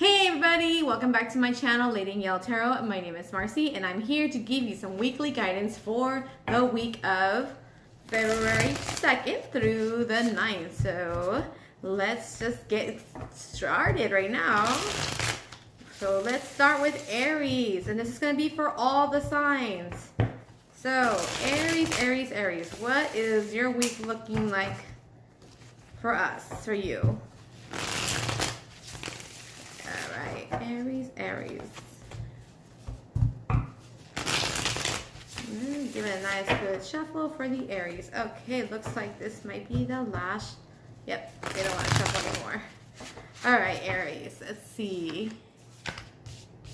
Hey everybody, welcome back to my channel, Lady in Yellow Tarot. My name is Marcy and I'm here to give you some weekly guidance for the week of February 2nd through the 9th. So let's just get started right now. So let's start with Aries, and this is going to be for all the signs. So Aries, what is your week looking like for us, for you? Aries. Give it a nice good shuffle for the Aries. Okay, looks like this might be the last. Yep, they don't want to shuffle anymore. Alright, Aries, let's see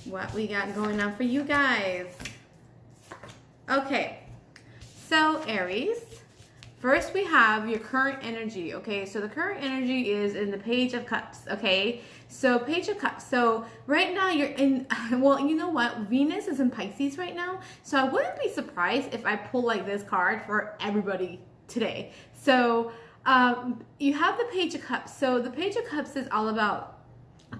what we got going on for you guys. Okay, so Aries, first we have your current energy. Okay, so the current energy is in the Page of Cups. Okay, so Page of Cups. So right now you're in, well, you know what? Venus is in Pisces right now. So I wouldn't be surprised if I pull like this card for everybody today. So you have the Page of Cups. So the Page of Cups is all about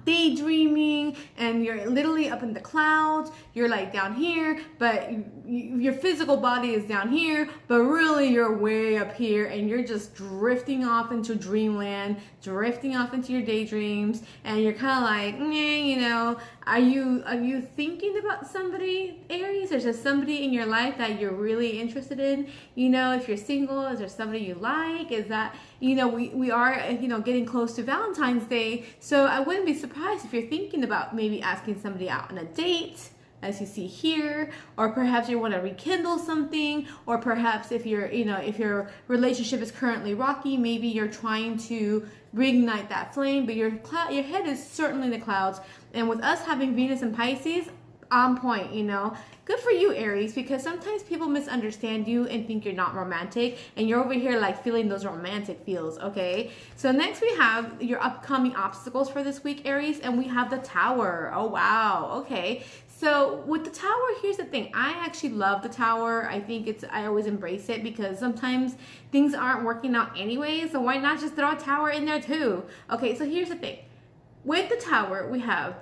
daydreaming, and you're literally up in the clouds. You're like down here, but your physical body is down here, but really you're way up here, and you're just drifting off into dreamland, drifting off into your daydreams, and you're kind of like, you know, are you thinking about somebody, Aries? There's just somebody in your life that you're really interested in. You know, if you're single, is there somebody you like? Is that, you know, we are, you know, getting close to Valentine's Day, so I wouldn't be surprised if you're thinking about maybe asking somebody out on a date, as you see here, or perhaps you want to rekindle something, or perhaps if you're, you know, if your relationship is currently rocky, maybe you're trying to reignite that flame, but your head is certainly in the clouds. And with us having Venus and Pisces on point, you know, good for you, Aries, because sometimes people misunderstand you and think you're not romantic, and you're over here like feeling those romantic feels. Okay, so next we have your upcoming obstacles for this week, Aries, and we have the Tower. Oh wow, okay. So with the Tower, here's the thing. I actually love the Tower. I think I always embrace it because sometimes things aren't working out anyway, so why not just throw a Tower in there too? Okay, so here's the thing. With the Tower, we have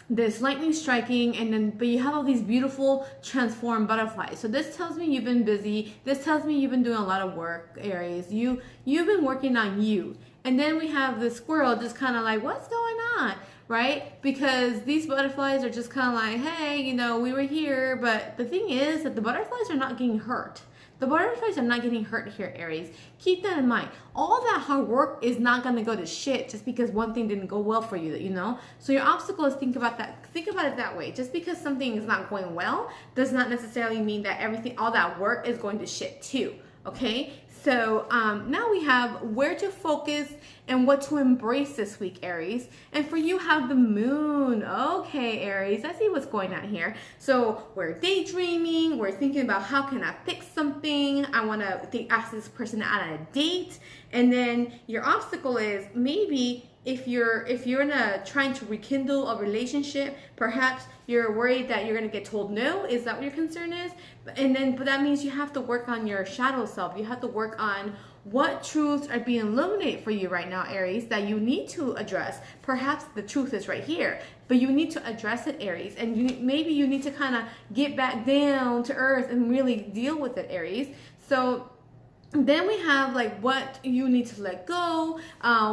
this lightning striking, and then but you have all these beautiful transformed butterflies. So this tells me you've been busy. This tells me you've been doing a lot of work, Aries. You've been working on you. And then we have the squirrel just kind of like, what's going on, right? Because these butterflies are just kind of like, hey, you know, we were here, but the thing is that the butterflies are not getting hurt. The butterflies are not getting hurt here, Aries. Keep that in mind. All that hard work is not going to go to shit just because one thing didn't go well for you, you know? So your obstacle is, think about it that way. Just because something is not going well does not necessarily mean that all that work is going to shit too, okay? So now we have where to focus and what to embrace this week, Aries. And for you have the moon. Okay, Aries, I see what's going on here. So we're daydreaming. We're thinking about how can I fix something. I want to ask this person out on a date. And then your obstacle is maybe if you're trying to rekindle a relationship, perhaps you're worried that you're going to get told no. Is that what your concern is? But that means you have to work on your shadow self. You have to work on what truths are being illuminated for you right now, Aries, that you need to address. Perhaps the truth is right here, but you need to address it, Aries. And maybe you need to kind of get back down to earth and really deal with it, Aries. So then we have like what you need to let go,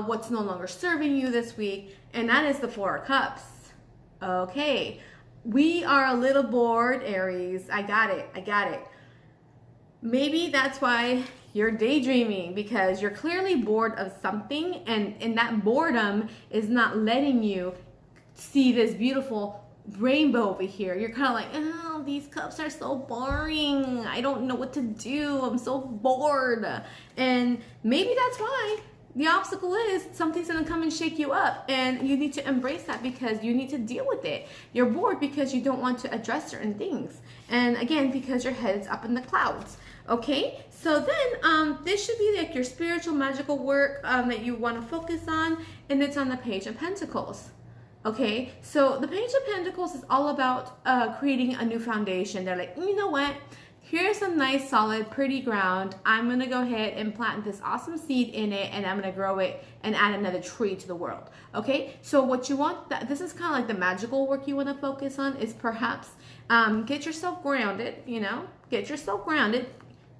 what's no longer serving you this week, and that is the Four of Cups. Okay, we are a little bored, Aries. I got it. Maybe that's why you're daydreaming, because you're clearly bored of something, and that boredom is not letting you see this beautiful rainbow over here. You're kind of like, oh, these cups are so boring. I don't know what to do. I'm so bored. And maybe that's why the obstacle is something's going to come and shake you up, and you need to embrace that because you need to deal with it. You're bored because you don't want to address certain things, and again, because your head's up in the clouds. Okay, so then this should be like your spiritual magical work that you want to focus on, and it's on the Page of Pentacles. Okay, so the Page of Pentacles is all about creating a new foundation. They're like, you know what? here's some nice, solid, pretty ground. I'm going to go ahead and plant this awesome seed in it, and I'm going to grow it and add another tree to the world. Okay, so what you want, this is kind of like the magical work you want to focus on, is perhaps get yourself grounded, you know, get yourself grounded.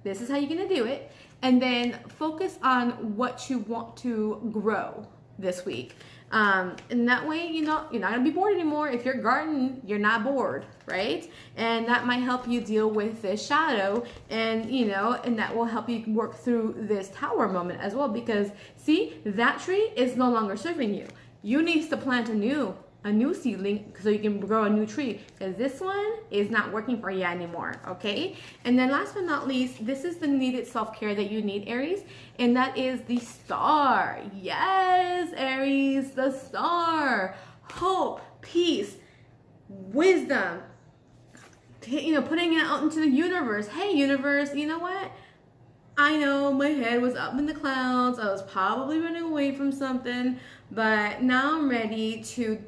This is how you're going to do it. And then focus on what you want to grow this week. And that way, you know, you're not gonna be bored anymore. If you're gardening, you're not bored, right? And that might help you deal with this shadow, and you know, and that will help you work through this tower moment as well, because see, that tree is no longer serving you. You need to plant a new seedling so you can grow a new tree, because this one is not working for you anymore. Okay, and then last but not least, this is the needed self-care that you need, Aries, and that is the star. Yes, Aries, the star. Hope, peace, wisdom, you know, putting it out into the universe. Hey universe, you know what, I know my head was up in the clouds, I was probably running away from something, but now I'm ready to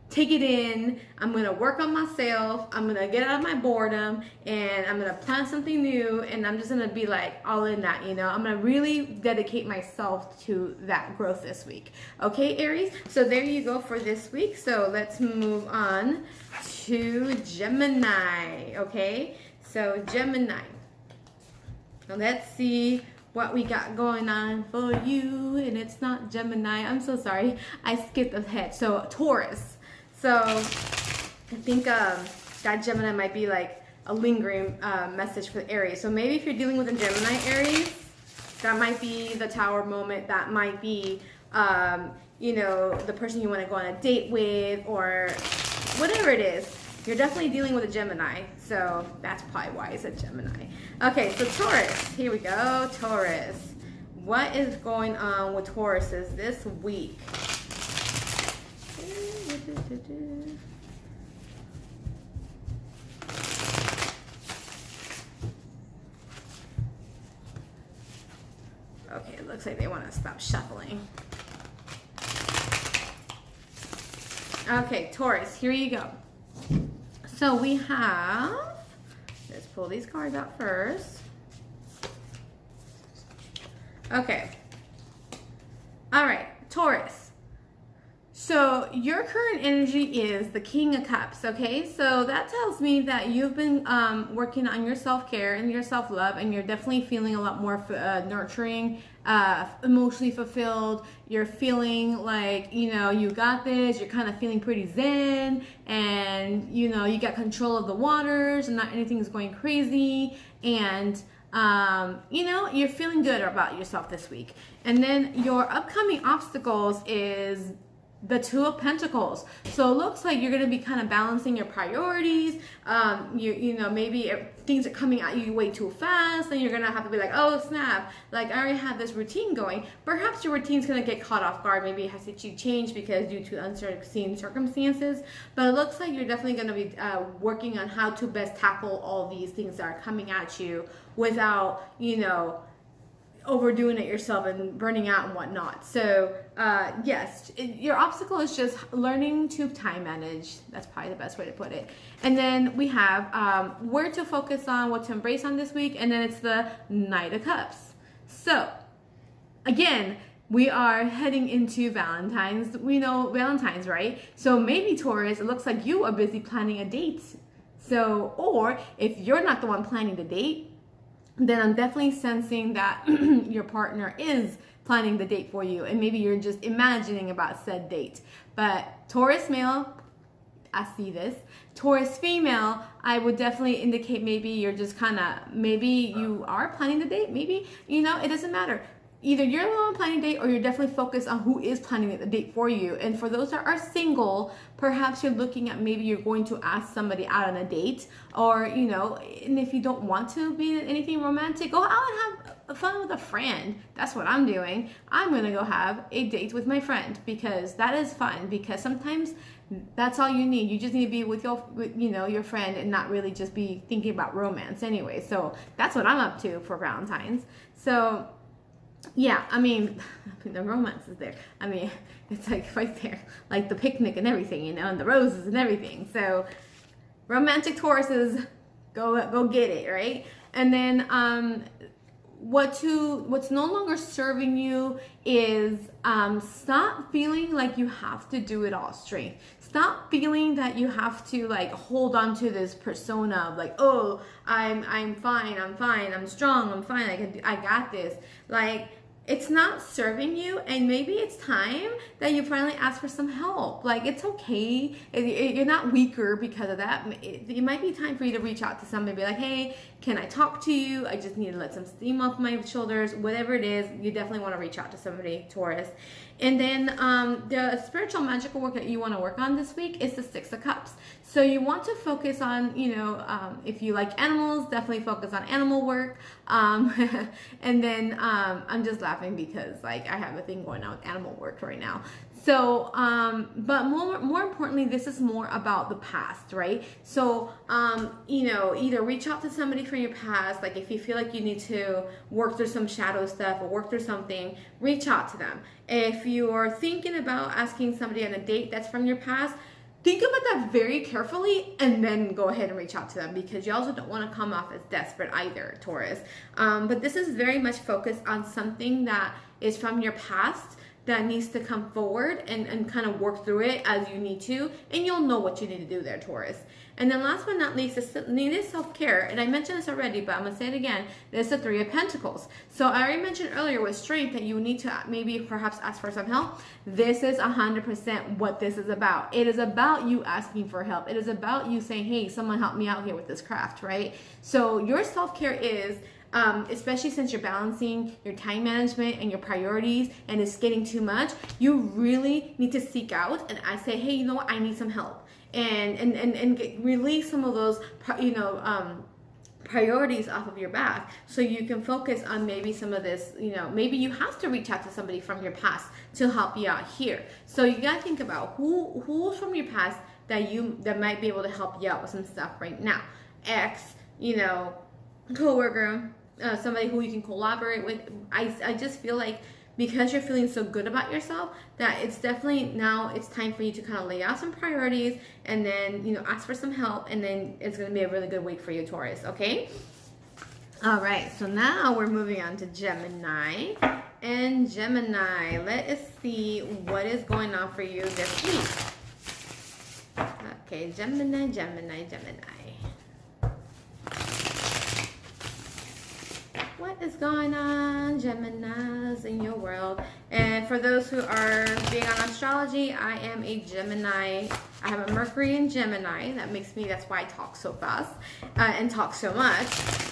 take it in. I'm gonna work on myself, I'm gonna get out of my boredom, and I'm gonna plant something new, and I'm just gonna be like all in that, you know. I'm gonna really dedicate myself to that growth this week. Okay, Aries, so there you go for this week. So let's move on to Gemini. Okay, so Gemini, now let's see what we got going on for you. And it's not Gemini, I'm so sorry, I skipped ahead. So Taurus. So I think that Gemini might be like a lingering message for the Aries. So maybe if you're dealing with a Gemini, Aries, that might be the tower moment. That might be you know, the person you want to go on a date with, or whatever it is. You're definitely dealing with a Gemini, so that's probably why it's a Gemini. Okay, so Taurus, here we go. Taurus, what is going on with Tauruses this week? Okay, it looks like they want to stop shuffling. Okay, Taurus, here you go. So we have, let's pull these cards out first. Okay. All right, Taurus. So your current energy is the King of Cups, okay? So that tells me that you've been working on your self-care and your self-love, and you're definitely feeling a lot more nurturing, emotionally fulfilled. You're feeling like, you know, you got this. You're kind of feeling pretty zen, and, you know, you got control of the waters and not anything's going crazy. And you know, you're feeling good about yourself this week. And then your upcoming obstacles is the Two of Pentacles. So it looks like you're going to be kind of balancing your priorities. You know, maybe things are coming at you way too fast, and you're going to have to be like, oh snap, like I already have this routine going. Perhaps your routine's going to get caught off guard. Maybe it has to change because due to unforeseen circumstances. But it looks like you're definitely going to be working on how to best tackle all these things that are coming at you without, you know, overdoing it yourself and burning out and whatnot. So yes, your obstacle is just learning to time manage. That's probably the best way to put it. And then we have where to focus on, what to embrace on this week, and then it's the Knight of Cups. So again, we are heading into Valentine's. We know Valentine's, right? So maybe Taurus, it looks like you are busy planning a date. So, or if you're not the one planning the date, then I'm definitely sensing that your partner is planning the date for you, and maybe you're just imagining about said date. But Taurus male, I see this. Taurus female, I would definitely indicate maybe you're just kind of, maybe you are planning the date, maybe, you know, it doesn't matter. Either you're the one planning a date, or you're definitely focused on who is planning the date for you. And for those that are single, perhaps you're looking at maybe you're going to ask somebody out on a date, or, you know, and if you don't want to be in anything romantic, go out and have fun with a friend. That's what I'm doing. I'm going to go have a date with my friend, because that is fun, because sometimes that's all you need. You just need to be with you know, your friend, and not really just be thinking about romance anyway. So that's what I'm up to for Valentine's. So yeah, I mean, the romance is there. I mean, it's like right there, like the picnic and everything, you know, and the roses and everything. So romantic Tauruses, go get it, right? And then what's no longer serving you is stop feeling like you have to do it all straight. Stop feeling that you have to like hold on to this persona of like, oh, I'm fine, I'm strong, I'm fine, I got this. Like, it's not serving you, and maybe it's time that you finally ask for some help. Like, it's okay. You're not weaker because of that. It might be time for you to reach out to somebody, be like, hey, can I talk to you? I just need to let some steam off my shoulders. Whatever it is, you definitely want to reach out to somebody, Taurus. And then the spiritual magical work that you want to work on this week is the Six of Cups. So you want to focus on, if you like animals, definitely focus on animal work. And then I'm just laughing because like I have a thing going on with animal work right now. So, but more importantly, this is more about the past, right? So, either reach out to somebody from your past, like if you feel like you need to work through some shadow stuff or work through something, reach out to them. If you're thinking about asking somebody on a date that's from your past, think about that very carefully and then go ahead and reach out to them, because you also don't want to come off as desperate either, Taurus. But this is very much focused on something that is from your past that needs to come forward and kind of work through it as you need to, and you'll know what you need to do there, Taurus. And then last but not least, needed self-care. And I mentioned this already, but I'm going to say it again. There's the Three of Pentacles. So I already mentioned earlier with strength that you need to maybe perhaps ask for some help. This is 100% what this is about. It is about you asking for help. It is about you saying, hey, someone help me out here with this craft, right? So your self-care is, especially since you're balancing your time management and your priorities and it's getting too much, you really need to seek out and I say, hey, you know what, I need some help. And release some of those, priorities off of your back so you can focus on maybe some of this, maybe you have to reach out to somebody from your past to help you out here. So you got to think about who's from your past that might be able to help you out with some stuff right now. Ex, coworker, somebody who you can collaborate with. I just feel like because you're feeling so good about yourself that it's definitely now it's time for you to kind of lay out some priorities and then ask for some help, and then it's going to be a really good week for you, Taurus. Okay, all right, so now we're moving on to Gemini. And Gemini, let us see what is going on for you this week. Okay, Gemini. What is going on, Geminis, in your world? And for those who are big on astrology, I am a Gemini. I have a Mercury in Gemini. That's why I talk so fast and talk so much.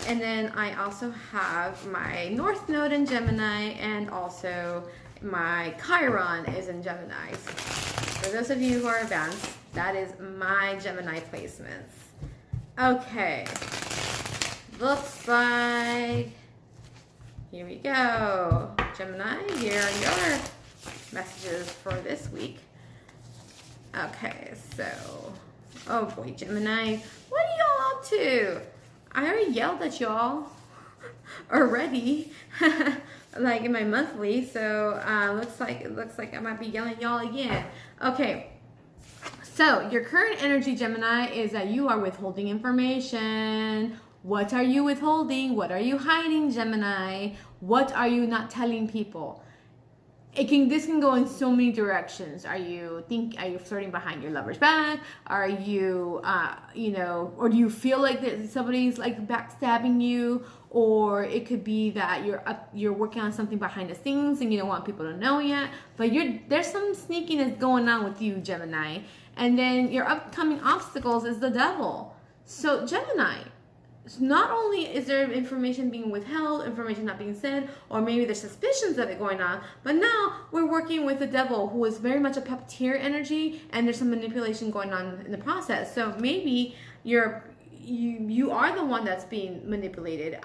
And then I also have my North Node in Gemini, and also my Chiron is in Gemini. For those of you who are advanced, that is my Gemini placements. Okay. Looks like... here we go. Gemini, here are your messages for this week. Okay, so, oh boy, Gemini, what are y'all up to? I already yelled at y'all already, like in my monthly, so looks like I might be yelling at y'all again. Okay, so your current energy, Gemini, is that you are withholding information. What are you withholding? What are you hiding, Gemini? What are you not telling people? This can go in so many directions. Are you flirting behind your lover's back? Are you, or do you feel like that somebody's like backstabbing you? Or it could be that you're working on something behind the scenes and you don't want people to know yet. But there's some sneakiness going on with you, Gemini. And then your upcoming obstacles is the devil. So Gemini, not only is there information being withheld, information not being said, or maybe there's suspicions of it going on, but now we're working with the devil, who is very much a puppeteer energy, and there's some manipulation going on in the process. So maybe you are the one that's being manipulated.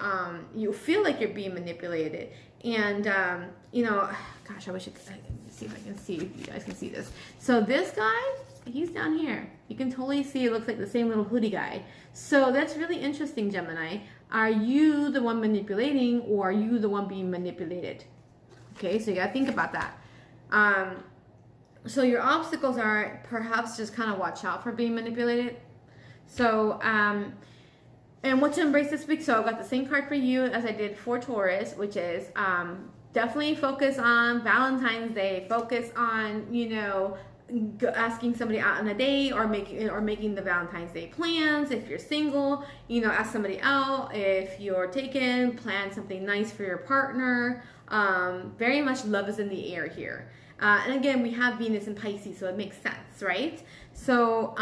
You feel like you're being manipulated, and gosh, I wish I could see if I can see if you guys can see this. So this guy, he's down here. You can totally see it looks like the same little hoodie guy. So that's really interesting, Gemini. Are you the one manipulating, or are you the one being manipulated? Okay, so you gotta think about that. So your obstacles are perhaps just kind of watch out for being manipulated. So And what to embrace this week. So I got the same card for you as I did for Taurus, which is definitely focus on Valentine's Day. Focus on, you know, asking somebody out on a date, or making the Valentine's Day plans. If you're single, you know, ask somebody out. If you're taken, plan something nice for your partner. Very much love is in the air here. And again, we have Venus in Pisces, so it makes sense, right? So,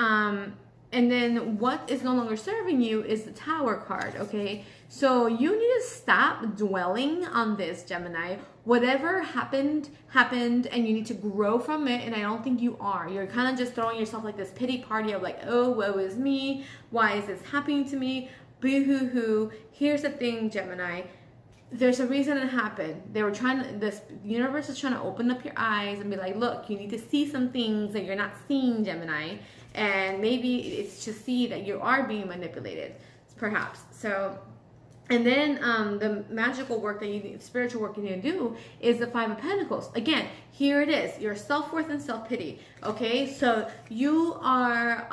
and then what is no longer serving you is the Tower card, okay? So you need to stop dwelling on this, Gemini. Whatever happened, and you need to grow from it, and I don't think you are. You're kind of just throwing yourself like this pity party of like, oh, woe is me. Why is this happening to me? Boo-hoo-hoo. Here's the thing, Gemini. There's a reason it happened. This universe is trying to open up your eyes and be like, look, you need to see some things that you're not seeing, Gemini. And maybe it's to see that you are being manipulated, perhaps. So, and then the magical work that you need, spiritual work you need to do is the Five of Pentacles. Again, here it is, your self-worth and self-pity, okay? So you are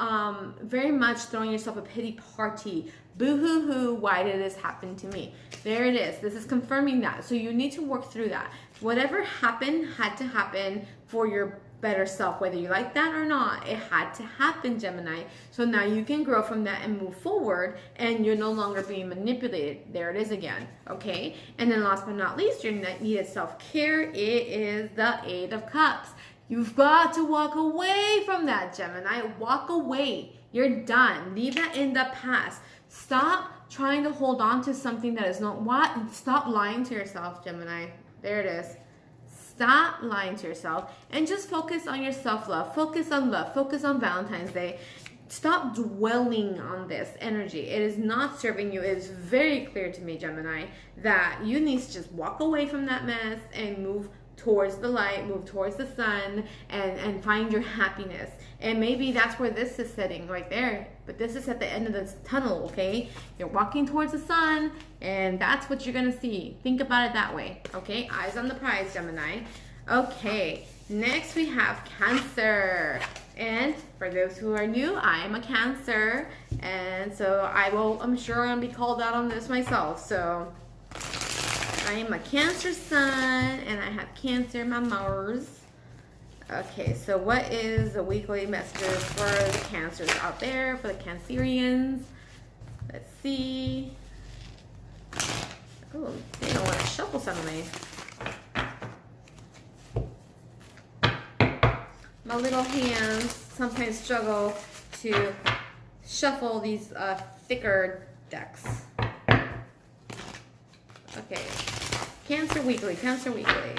very much throwing yourself a pity party. Boo-hoo-hoo, why did this happen to me? There it is. This is confirming that. So you need to work through that. Whatever happened had to happen for your better self, whether you like that or not. It had to happen, Gemini. So now you can grow from that and move forward, and you're no longer being manipulated. There it is again, okay? And then last but not least, your needed self-care. It is the Eight of Cups. You've got to walk away from that, Gemini. Walk away. You're done. Leave that in the past. Stop trying to hold on to something that is not what. Stop lying to yourself, Gemini. There it is. Stop lying to yourself and just focus on your self-love. Focus on love. Focus on Valentine's Day. Stop dwelling on this energy. It is not serving you. It is very clear to me, Gemini, that you need to just walk away from that mess and move towards the light, move towards the sun, and find your happiness. And maybe that's where this is sitting right there. But this is at the end of this tunnel, okay? You're walking towards the sun, and that's what you're going to see. Think about it that way, okay? Eyes on the prize, Gemini. Okay, next we have Cancer. And for those who are new, I am a Cancer. And so I'm sure I'm going to be called out on this myself. So I am a Cancer sun, and I have Cancer in my Mars. Okay, so what is the weekly messages for the Cancers out there, for the Cancerians? Let's see. Oh, they don't want to shuffle suddenly. My little hands sometimes struggle to shuffle these thicker decks. Okay, Cancer Weekly, Cancer Weekly.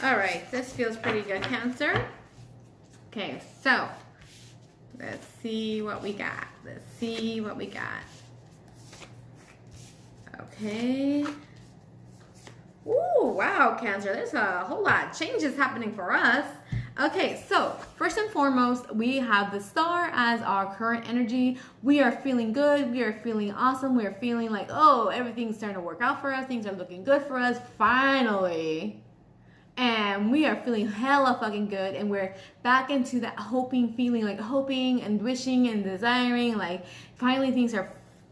All right, this feels pretty good, Cancer. Okay, so let's see what we got. Let's see what we got. Okay. Ooh, wow, Cancer. There's a whole lot of changes happening for us. Okay, so first and foremost, we have the Star as our current energy. We are feeling good. We are feeling awesome. We are feeling like, oh, everything's starting to work out for us. Things are looking good for us. Finally. And we are feeling hella fucking good, and we're back into that hoping feeling, like hoping and wishing and desiring, like finally things are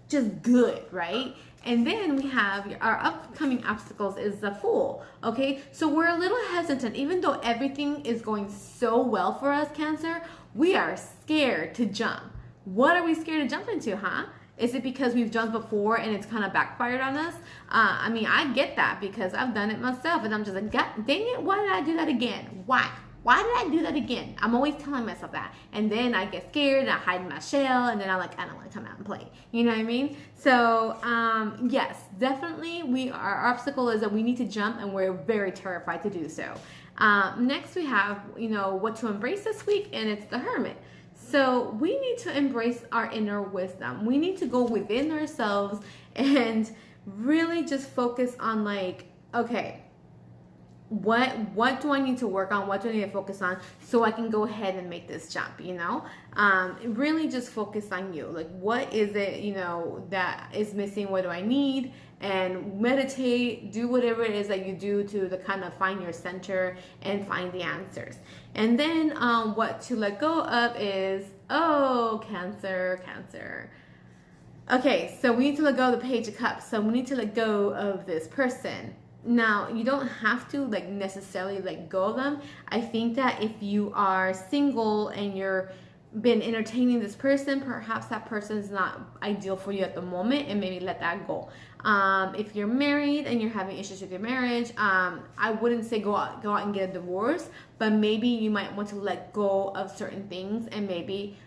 just good, right? And then we have our upcoming obstacles is the Fool, okay? So we're a little hesitant, even though everything is going so well for us, Cancer, we are scared to jump. What are we scared to jump into, huh? Is it because we've jumped before and it's kind of backfired on us? I mean, I get that because I've done it myself, and I'm just like, God dang it, why did I do that again? Why? Why did I do that again? I'm always telling myself that. And then I get scared and I hide in my shell, and then I'm like, I don't want to come out and play. You know what I mean? So, yes, definitely our obstacle is that we need to jump, and we're very terrified to do so. Next we have, what to embrace this week, and it's the Hermit. So we need to embrace our inner wisdom. We need to go within ourselves and really just focus on like, okay, what do I need to work on? What do I need to focus on so I can go ahead and make this jump, you know? Really just focus on you. Like, what is it, you know, that is missing? What do I need? And meditate, do whatever it is that you do to kind of find your center and find the answers. And then what to let go of is, oh, Cancer. Okay, so we need to let go of the Page of Cups. So we need to let go of this person. Now, you don't have to like necessarily let go of them. I think that if you are single and you're been entertaining this person, perhaps that person is not ideal for you at the moment, and maybe let that go. If you're married and you're having issues with your marriage, I wouldn't say go out and get a divorce, but maybe you might want to let go of certain things, and maybe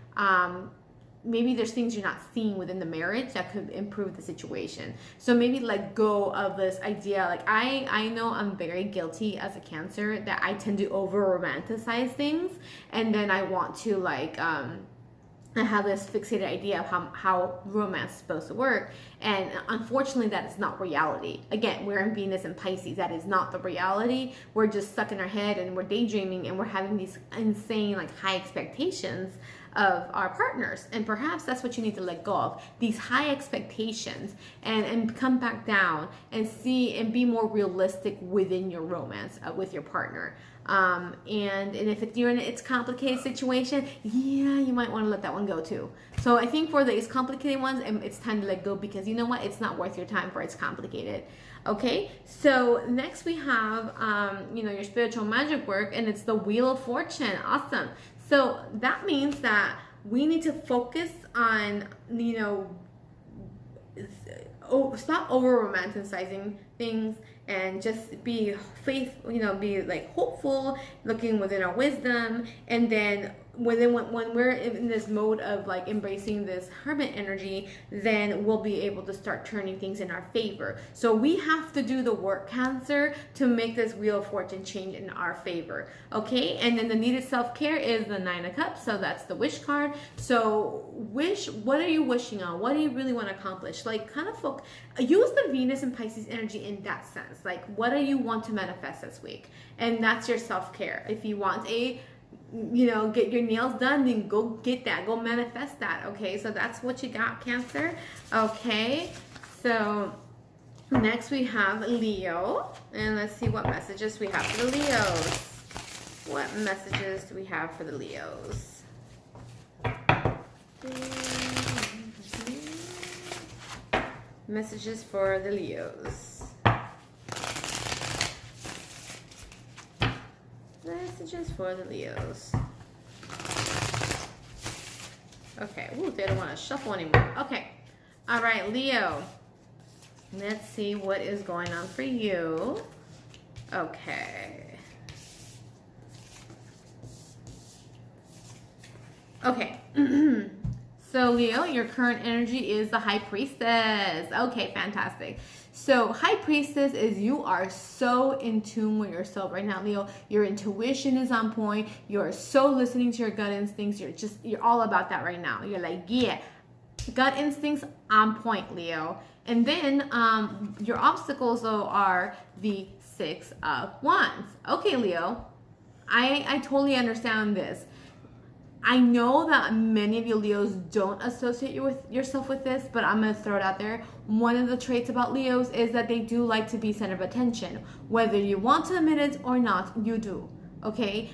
there's things you're not seeing within the marriage that could improve the situation. So maybe let go of this idea. Like I know I'm very guilty as a Cancer that I tend to over romanticize things, and then I want to like I have this fixated idea of how romance is supposed to work, and unfortunately that is not reality. Again, we're in Venus and Pisces. That is not the reality. We're just stuck in our head and we're daydreaming and we're having these insane like high expectations of our partners, and perhaps that's what you need to let go of, these high expectations, and come back down and see and be more realistic within your romance with your partner. And if you're in it's complicated situation, yeah, you might want to let that one go too. So I think for these complicated ones, it's time to let go, because you know what, it's not worth your time for it's complicated. Okay, so next we have you know, your spiritual magic work, and it's the Wheel of Fortune. Awesome. So that means that we need to focus on, you know, stop over romanticizing things and just be you know, be like hopeful, looking within our wisdom. And then when we're in this mode of like embracing this Hermit energy, then we'll be able to start turning things in our favor. So we have to do the work, Cancer, to make this Wheel of Fortune change in our favor. Okay, and then the needed self-care is the Nine of Cups. So that's the wish card. So what are you wishing on? What do you really want to accomplish? Like, kind of use the Venus and Pisces energy in that sense. Like, what do you want to manifest this week? And that's your self-care. If you want you know, get your nails done, then go get that, go manifest that. Okay, so that's what you got, Cancer. Okay, so next we have Leo, and let's see what messages we have for the Leos. What messages do we have for the Leos? Messages for the Leos. Messages for the Leos. Okay. Ooh, they don't want to shuffle anymore. Okay. All right, Leo. Let's see what is going on for you. Okay. Okay. So, Leo, your current energy is the High Priestess. Okay, fantastic. So High Priestess is you are so in tune with yourself right now, Leo. Your intuition is on point. You're so listening to your gut instincts. You're all about that right now. You're like, yeah, gut instincts on point, Leo. And then your obstacles though are the Six of Wands. Okay, Leo, I totally understand this. I know that many of you Leos don't associate yourself with this, but I'm going to throw it out there. One of the traits about Leos is that they do like to be center of attention. Whether you want to admit it or not, you do. Okay?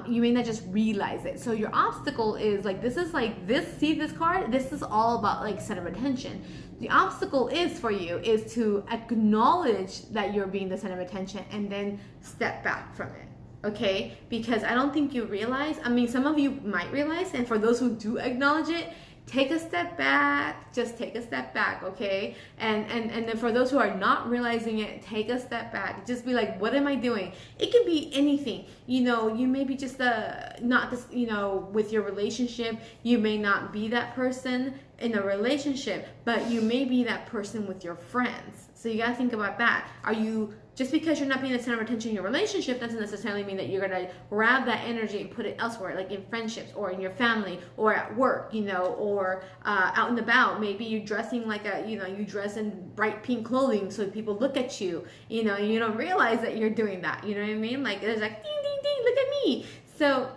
You may not just realize it. So your obstacle is like, see this card? This is all about like center of attention. The obstacle is to acknowledge that you're being the center of attention and then step back from it. Okay, because I don't think you realize, I mean, some of you might realize, and for those who do acknowledge it, take a step back, just take a step back, okay? And then for those who are not realizing it, take a step back. Just be like, what am I doing? It can be anything. You know, you may be just not this, you know, with your relationship, you may not be that person in a relationship, but you may be that person with your friends. So you gotta think about that. Are you just because you're not being the center of attention in your relationship doesn't necessarily mean that you're going to grab that energy and put it elsewhere, like in friendships or in your family or at work, you know, or out and about. Maybe you're dressing like you dress in bright pink clothing so people look at you, you know, and you don't realize that you're doing that. You know what I mean? Like, it's like, ding, ding, ding, look at me. So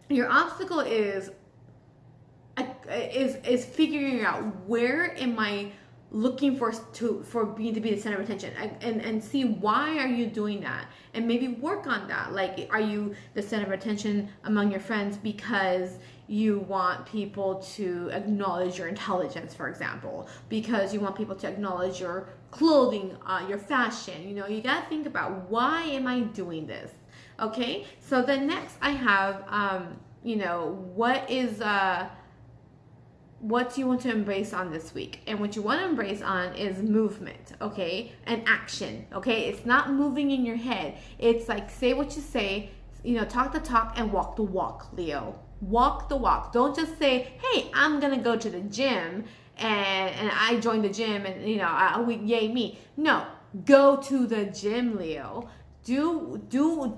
your obstacle is figuring out, where am I looking for being to be the center of attention, and see why are you doing that, and maybe work on that. Like, are you the center of attention among your friends because you want people to acknowledge your intelligence, for example, because you want people to acknowledge your clothing, your fashion? You know, you got to think about, why am I doing this? Okay, so then next I have you know, what do you want to embrace on this week? And what you want to embrace on is movement, okay? And action, okay? It's not moving in your head. It's like, say what you say, you know, talk the talk and walk the walk, Leo. Walk the walk. Don't just say, hey, I'm going to go to the gym and I joined the gym and, you know, yay me. No, go to the gym, Leo.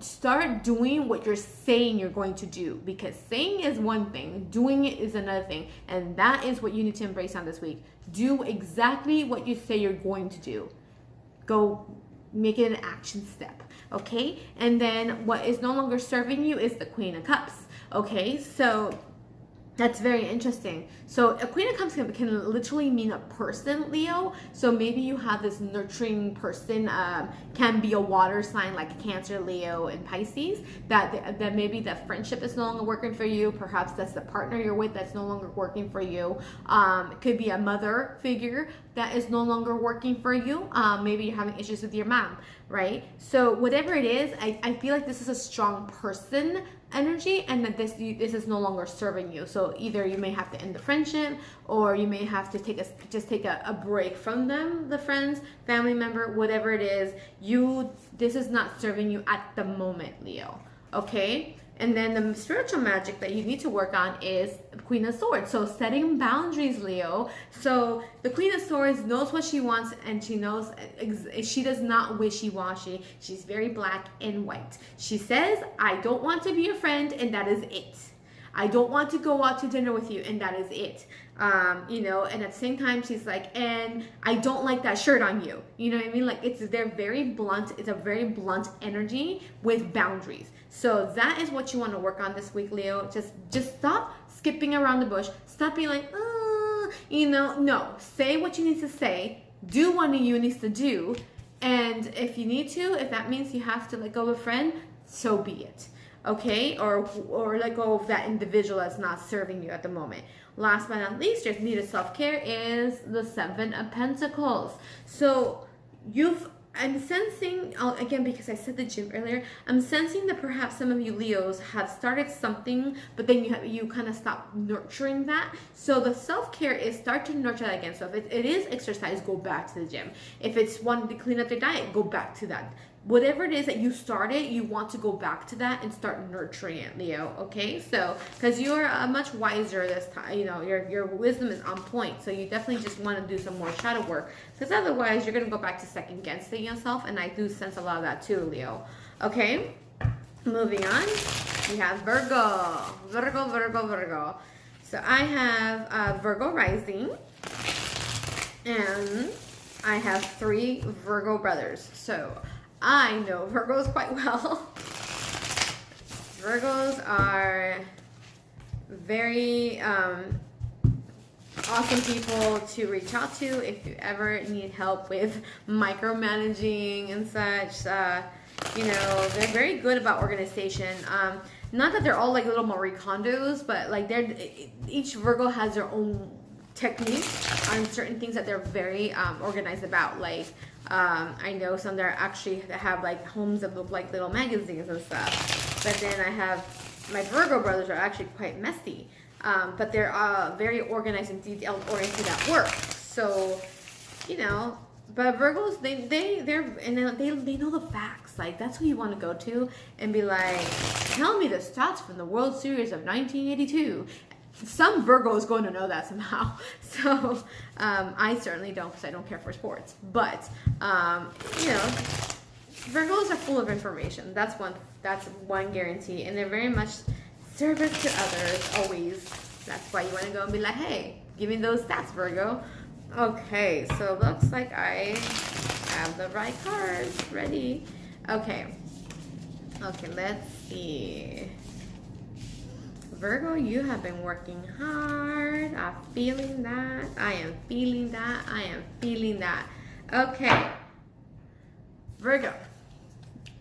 Start doing what you're saying you're going to do, because saying is one thing, doing it is another thing, and that is what you need to embrace on this week. Do exactly what you say you're going to do. Go make it an action step, okay? And then what is no longer serving you is the Queen of Cups, okay? So that's very interesting. So a Queen of Cups can literally mean a person, Leo. So maybe you have this nurturing person, can be a water sign like Cancer, Leo, and Pisces, that maybe that friendship is no longer working for you. Perhaps that's the partner you're with that's no longer working for you. It could be a mother figure that is no longer working for you. Maybe you're having issues with your mom, right? So whatever it is, I feel like this is a strong person energy, and that this is no longer serving you. So either you may have to end the friendship, or you may have to take a break from them, the friends, family member, whatever it is. This is not serving you at the moment, Leo, okay? And then the spiritual magic that you need to work on is Queen of Swords. So setting boundaries, Leo. So the Queen of Swords knows what she wants, and she knows she does not wishy-washy. She's very black and white. She says, I don't want to be your friend, and that is it. I don't want to go out to dinner with you, and that is it. You know, and at the same time, she's like, and I don't like that shirt on you. You know what I mean? Like, they're very blunt. It's a very blunt energy with boundaries. So that is what you want to work on this week, Leo. Just stop skipping around the bush. Stop being like, you know, no. Say what you need to say. Do what you need to do. And if you need to, if that means you have to let go of a friend, so be it. Okay? Or let go of that individual that's not serving you at the moment. Last but not least, your need of self-care is the Seven of Pentacles. So I'm sensing, again, because I said the gym earlier, I'm sensing that perhaps some of you Leos have started something, but then you kind of stop nurturing that. So the self-care is start to nurture that again. So if it is exercise, go back to the gym. If it's wanting to clean up their diet, go back to that. Whatever it is that you started, you want to go back to that and start nurturing it, Leo, okay? So, because you are much wiser this time, you know, your wisdom is on point, so you definitely just want to do some more shadow work, because otherwise you're going to go back to second guessing yourself, and I do sense a lot of that too, Leo, okay? Moving on, we have Virgo. So I have Virgo rising, and I have 3 Virgo brothers, so I know Virgos quite well. Virgos are very awesome people to reach out to if you ever need help with micromanaging and such. You know, they're very good about organization. Not that they're all like little Marie Kondos, but like each Virgo has their own technique on certain things that they're very organized about. Like I know some that have like homes that look like little magazines and stuff. But then I have my Virgo brothers are actually quite messy, but they're very organized and detail oriented at work. So, you know, but Virgos they know the facts. Like that's who you want to go to and be like, tell me the stats from the World Series of 1982. Some Virgo is going to know that somehow. So I certainly don't, because I don't care for sports. But you know, Virgos are full of information. That's one guarantee, and they're very much service to others always. That's why you want to go and be like, hey, give me those stats, Virgo. Okay, so it looks like I have the right cards ready. Okay, let's see. Virgo, you have been working hard. I'm feeling that. I am feeling that. I am feeling that. Okay, Virgo.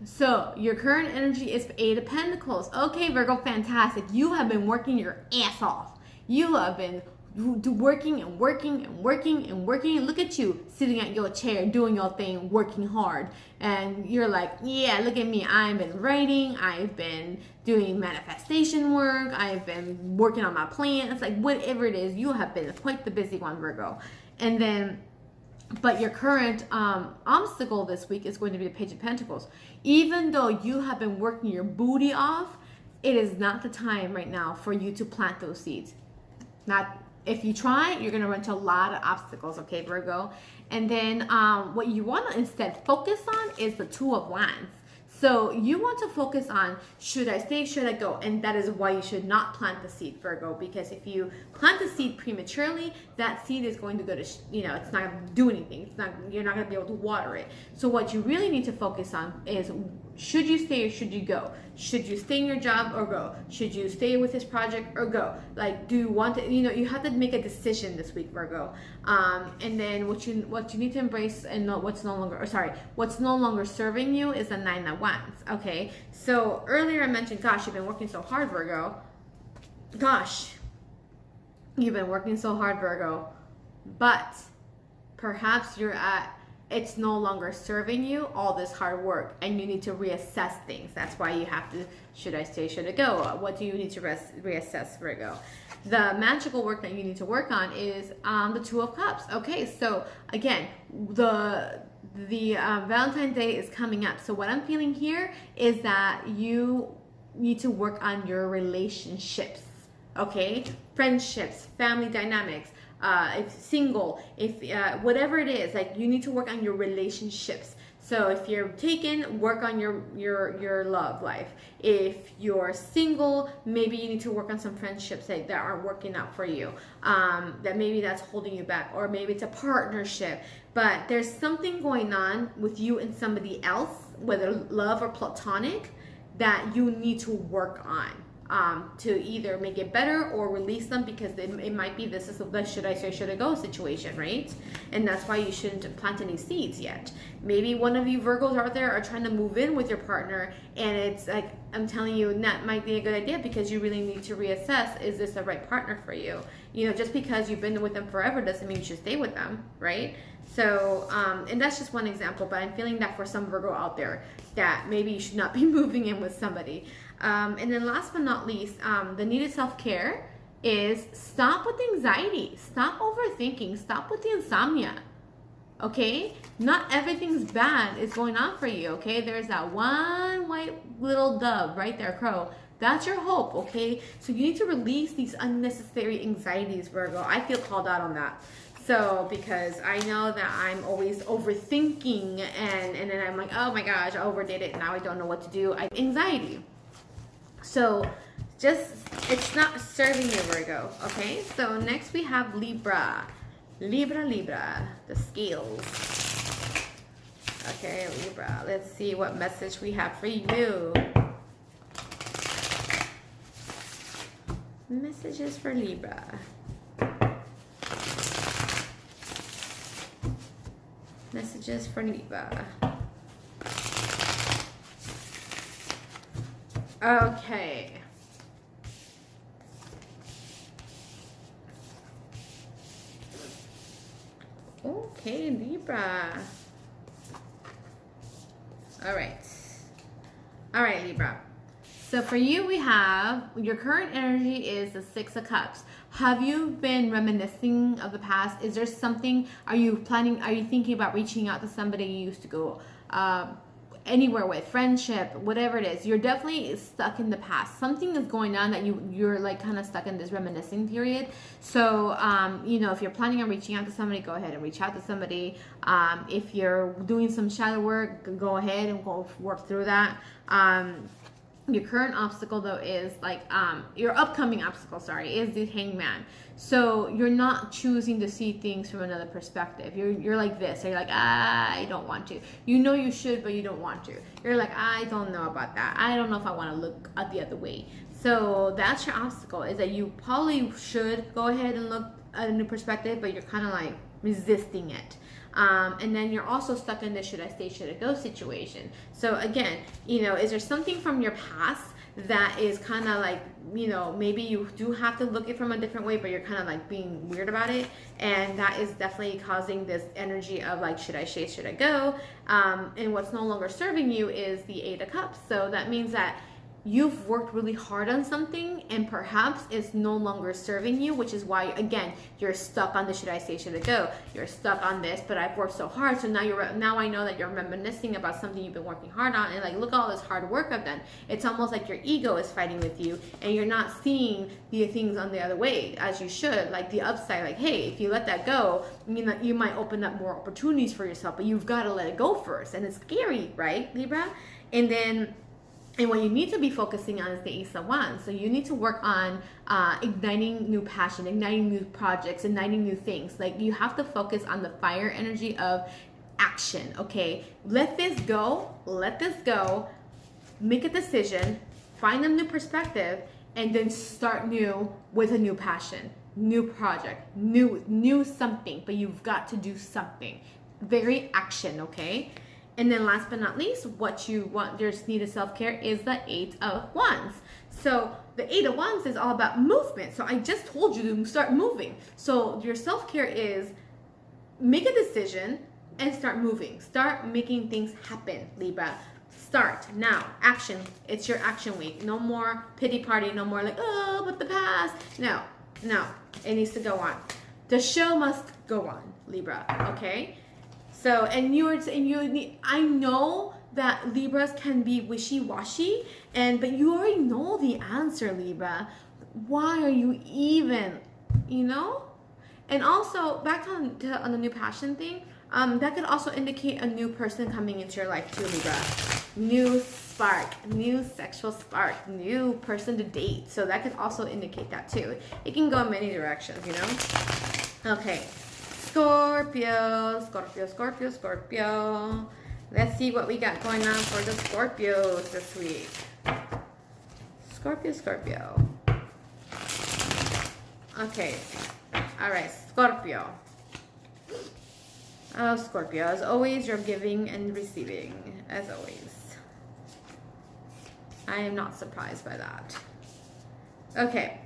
So your current energy is 8 of Pentacles. Okay, Virgo, fantastic. You have been working your ass off. You have been working and working and working and working. Look at you sitting at your chair doing your thing, working hard. And you're like, yeah, look at me. I've been writing. I've been doing manifestation work. I've been working on my plan. It's like whatever it is, you have been quite the busy one, Virgo. And then, but your current obstacle this week is going to be the Page of Pentacles. Even though you have been working your booty off, it is not the time right now for you to plant those seeds. If you try, you're going to run into a lot of obstacles, okay, Virgo? And then what you want to instead focus on is the Two of Wands. So you want to focus on, should I stay, should I go? And that is why you should not plant the seed, Virgo, because if you plant the seed prematurely, that seed is going to go to, it's not going to do anything. You're not going to be able to water it. So what you really need to focus on is, should you stay or should you go? Should you stay in your job or go? Should you stay with this project or go? Like, do you want to, you have to make a decision this week, Virgo. And then what you need to embrace and what's no longer serving you is the 9 of Wands. Okay. So earlier I mentioned, gosh, you've been working so hard, Virgo. Gosh, you've been working so hard, Virgo. But perhaps it's no longer serving you, all this hard work, and you need to reassess things. That's why you have to, should I stay, should I go? What do you need to reassess, Virgo? The magical work that you need to work on is the Two of Cups. Okay, so again, the Valentine's Day is coming up. So what I'm feeling here is that you need to work on your relationships, okay? Friendships, family dynamics, if single, if whatever it is, like you need to work on your relationships. So if you're taken, work on your love life. If you're single, maybe you need to work on some friendships that aren't working out for you. That maybe that's holding you back, or maybe it's a partnership. But there's something going on with you and somebody else, whether love or platonic, that you need to work on. To either make it better or release them, because it might be this is the should I stay, should I go situation, right? And that's why you shouldn't plant any seeds yet. Maybe one of you Virgos out there are trying to move in with your partner, and it's like, I'm telling you, that might be a good idea, because you really need to reassess, is this the right partner for you? Just because you've been with them forever doesn't mean you should stay with them, right? So, and that's just one example, but I'm feeling that for some Virgo out there, that maybe you should not be moving in with somebody. And then last but not least, the needed self-care is stop with the anxiety, stop overthinking, stop with the insomnia, okay? Not everything's bad is going on for you, okay? There's that one white little dove right there, crow. That's your hope, okay? So you need to release these unnecessary anxieties, Virgo. I feel called out on that. So, because I know that I'm always overthinking, and then I'm like, oh my gosh, I overdid it, now I don't know what to do. Anxiety. So, it's not serving you, Virgo, okay? So, next we have Libra. Libra, the scales. Okay, Libra, let's see what message we have for you. Messages for Libra. Messages for Libra. Okay. Okay, Libra. All right, Libra. So for you, we have your current energy is the 6 of Cups. Have you been reminiscing of the past? Is there something, are you thinking about reaching out to somebody you used to go anywhere with, friendship, whatever it is, you're definitely stuck in the past. Something is going on that you're like kind of stuck in this reminiscing period. So you know, if you're planning on reaching out to somebody, go ahead and reach out to somebody. If you're doing some shadow work, go ahead and go work through that. Your current obstacle though is like your upcoming obstacle, sorry, is the Hangman. So you're not choosing to see things from another perspective. You're like this. So you're like, I don't want to. You know you should, but you don't want to. You're like, I don't know about that. I don't know if I want to look at the other way. So that's your obstacle, is that you probably should go ahead and look at a new perspective, but you're kind of like resisting it. And then you're also stuck in this should I stay, should I go situation. So again, you know, is there something from your past that is kind of like, you know, maybe you do have to look it from a different way, but you're kind of like being weird about it, and that is definitely causing this energy of like, should I stay, should I go? And what's no longer serving you is the Eight of Cups. So that means that you've worked really hard on something and perhaps it's no longer serving you, which is why, again, you're stuck on the should I stay, should I go? You're stuck on this, but I've worked so hard, so now I know that you're reminiscing about something you've been working hard on, and like, look at all this hard work I've done. It's almost like your ego is fighting with you, and you're not seeing the things on the other way as you should, like the upside, like, hey, if you let that go, you know, you might open up more opportunities for yourself, but you've got to let it go first, and it's scary, right, Libra? And what you need to be focusing on is the Ace of Wands. So you need to work on igniting new passion, igniting new projects, igniting new things. Like, you have to focus on the fire energy of action, okay? Let this go, make a decision, find a new perspective, and then start new with a new passion, new project, new something, but you've got to do something. Very action, okay? And then last but not least, what you want, there's needed self-care, is the Eight of Wands. So the Eight of Wands is all about movement. So I just told you to start moving. So your self-care is make a decision and start moving. Start making things happen, Libra. Start now. Action. It's your action week. No more pity party. No more like, oh, but the past. No. It needs to go on. The show must go on, Libra. Okay? So, I know that Libras can be wishy-washy, but you already know the answer, Libra. Why are you even, you know? And also, back on the new passion thing, that could also indicate a new person coming into your life too, Libra. New spark, new sexual spark, new person to date. So that could also indicate that too. It can go in many directions, you know? Okay. Scorpio. Let's see what we got going on for the Scorpios this week. Scorpio. Okay. All right, Scorpio. Oh, Scorpio. As always, you're giving and receiving. As always. I am not surprised by that. Okay.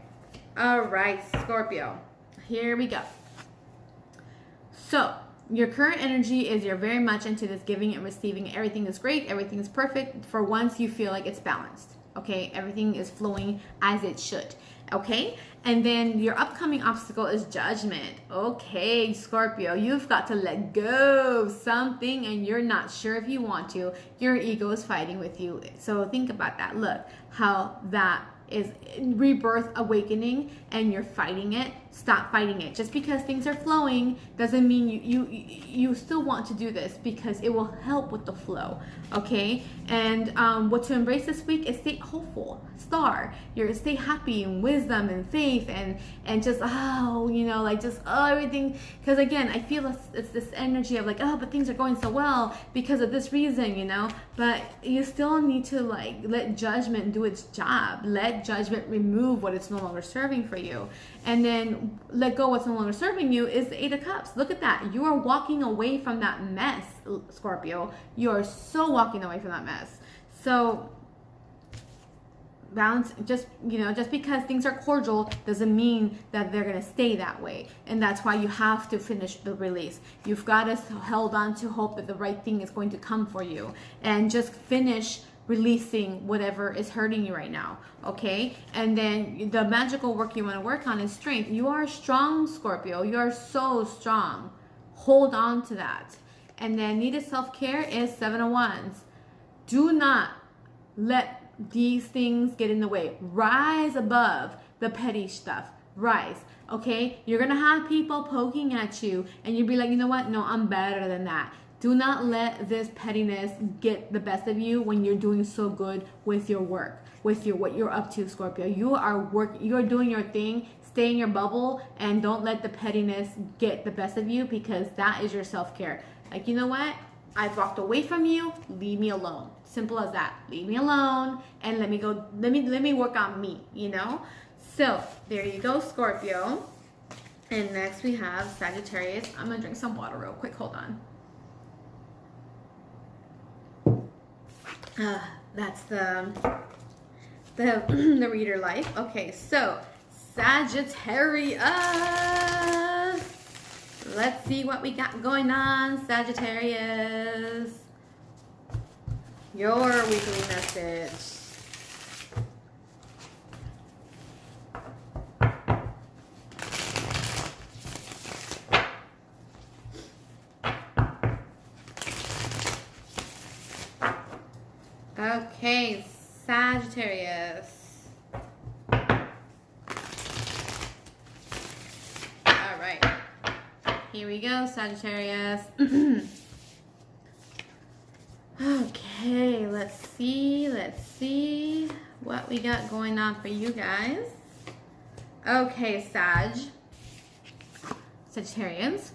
All right, Scorpio. Here we go. So, your current energy is you're very much into this giving and receiving. Everything is great. Everything is perfect. For once, you feel like it's balanced. Okay? Everything is flowing as it should. Okay? And then your upcoming obstacle is judgment. Okay, Scorpio, you've got to let go of something and you're not sure if you want to. Your ego is fighting with you. So think about that. Look how that is rebirth awakening and you're fighting it. Stop fighting it. Just because things are flowing doesn't mean you still want to do this, because it will help with the flow. Okay? And what to embrace this week is stay hopeful. Stay happy and wisdom and faith and just everything. Because again, I feel it's this energy of like, oh, but things are going so well because of this reason, you know. But you still need to like let judgment do its job. Let judgment remove what it's no longer serving for you, and then let go what's no longer serving you is the Eight of Cups. Look at that. You are walking away from that mess, Scorpio. You are so walking away from that mess. So balance, just because things are cordial doesn't mean that they're going to stay that way. And that's why you have to finish the release. You've got to hold on to hope that the right thing is going to come for you, and just finish releasing whatever is hurting you right now. Okay? And then the magical work you want to work on is strength. You are strong, Scorpio. You are so strong. Hold on to that. And then needed self-care is Seven of Wands. Do not let these things get in the way. Rise above the petty stuff. Rise. Okay? You're going to have people poking at you and you'll be like, you know what? No, I'm better than that. Do not let this pettiness get the best of you when you're doing so good with your work, with your what you're up to, Scorpio. You're doing your thing. Stay in your bubble and don't let the pettiness get the best of you, because that is your self-care. Like, you know what? I've walked away from you. Leave me alone. Simple as that. Leave me alone and let me go. Let me work on me, you know? So there you go, Scorpio. And next we have Sagittarius. I'm gonna drink some water real quick. Hold on. That's the reader life. Okay, so Sagittarius. Let's see what we got going on, Sagittarius. Your weekly message. Okay, Sagittarius. All right. Here we go, Sagittarius. Okay, let's see what we got going on for you guys. Okay, Sagittarians.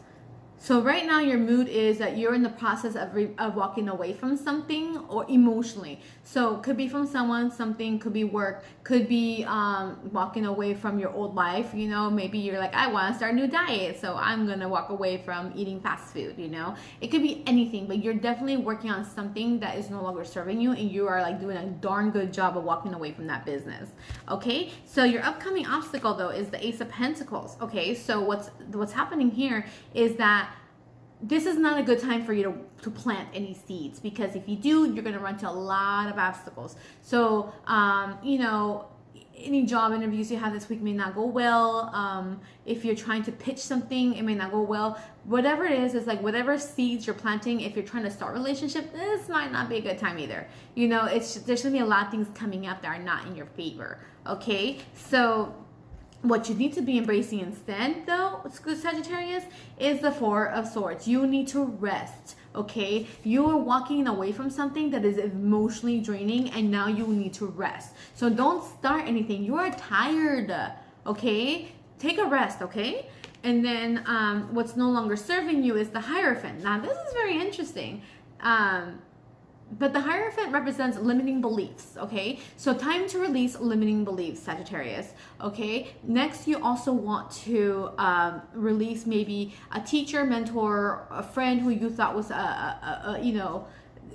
So right now your mood is that you're in the process of walking away from something, or emotionally. So could be from someone, something, could be work, could be walking away from your old life. You know, maybe you're like, I want to start a new diet, so I'm going to walk away from eating fast food, you know. It could be anything, but you're definitely working on something that is no longer serving you, and you are like doing a darn good job of walking away from that business. Okay, so your upcoming obstacle though is the Ace of Pentacles. Okay, so what's happening here is that this is not a good time for you to plant any seeds, because if you do, you're going to run into a lot of obstacles. So, you know, any job interviews you have this week may not go well. If you're trying to pitch something, it may not go well. Whatever it is like whatever seeds you're planting. If you're trying to start a relationship, this might not be a good time either. You know, there's going to be a lot of things coming up that are not in your favor. Okay, so what you need to be embracing instead, though, Sagittarius, is the Four of Swords. You need to rest, okay? You are walking away from something that is emotionally draining, and now you need to rest. So don't start anything. You are tired, okay? Take a rest, okay? And then what's no longer serving you is the Hierophant. Now, this is very interesting. But the Hierophant represents limiting beliefs, okay? So time to release limiting beliefs, Sagittarius, okay? Next, you also want to release maybe a teacher, mentor, a friend who you thought was, you know,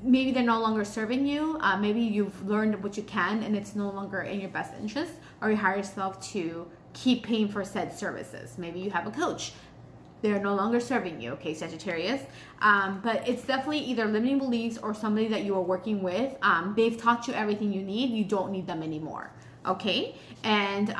maybe they're no longer serving you. Maybe you've learned what you can and it's no longer in your best interest, or you hire yourself to keep paying for said services. Maybe you have a coach. They're no longer serving you, okay, Sagittarius? But it's definitely either limiting beliefs or somebody that you are working with. They've taught you everything you need. You don't need them anymore, okay? And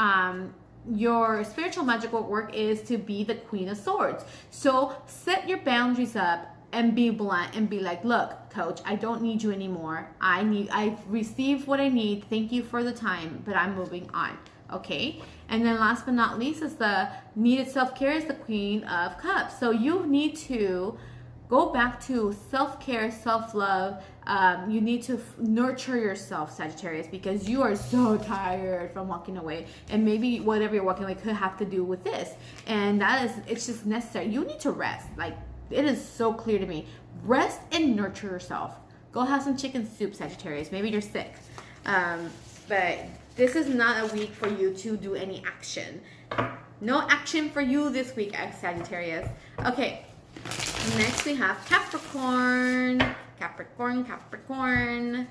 your spiritual magical work is to be the Queen of Swords. So set your boundaries up and be blunt and be like, look, coach, I don't need you anymore. I've received what I need. Thank you for the time, but I'm moving on. Okay, and then last but not least is the needed self-care is the Queen of Cups. So you need to go back to self-care, self-love. You need to nurture yourself, Sagittarius, because you are so tired from walking away, and maybe whatever you're walking away could have to do with this, and it's just necessary. You need to rest. Like, it is so clear to me. Rest and nurture yourself. Go have some chicken soup, Sagittarius. Maybe you're sick, but this is not a week for you to do any action. No action for you this week, Sagittarius. Okay, next we have Capricorn. Capricorn.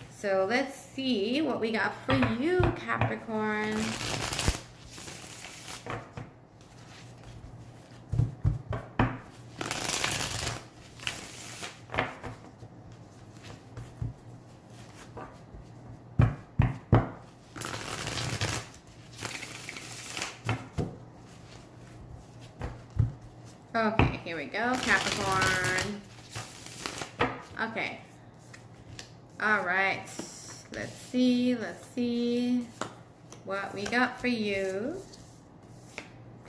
So let's see what we got for you, Capricorn. Okay, here we go, Capricorn. Okay. All right. Let's see what we got for you.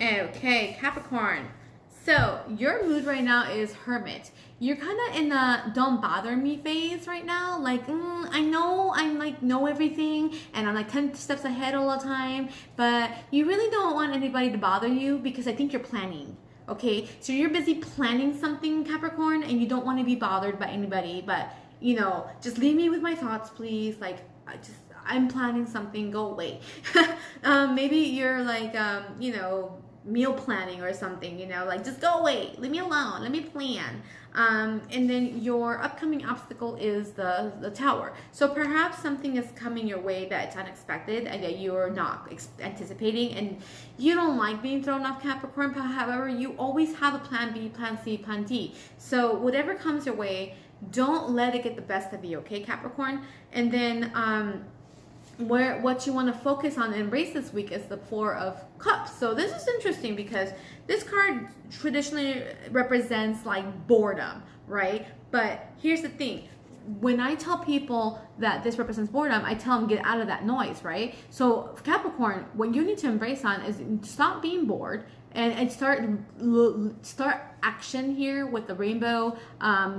Okay, Capricorn. So your mood right now is Hermit. You're kind of in the don't bother me phase right now. Like, I know I'm like know everything and I'm like 10 steps ahead all the time, but you really don't want anybody to bother you because I think you're planning. Okay, so you're busy planning something, Capricorn, and you don't want to be bothered by anybody, but you know, just leave me with my thoughts, please. Like, I'm planning something, go away. Maybe you're like, you know, meal planning or something, you know, like just go away, leave me alone, let me plan. And then your upcoming obstacle is the Tower. So perhaps something is coming your way that's unexpected and that you're not anticipating, and you don't like being thrown off, Capricorn. However, you always have a plan B, plan C, plan D. So whatever comes your way, don't let it get the best of you, okay, Capricorn? And then what you want to focus on and embrace this week is the Four of Cups. So this is interesting because this card traditionally represents like boredom, right? But here's the thing. When I tell people that this represents boredom, I tell them get out of that noise, right? So Capricorn, what you need to embrace on is stop being bored and start action here with the rainbow.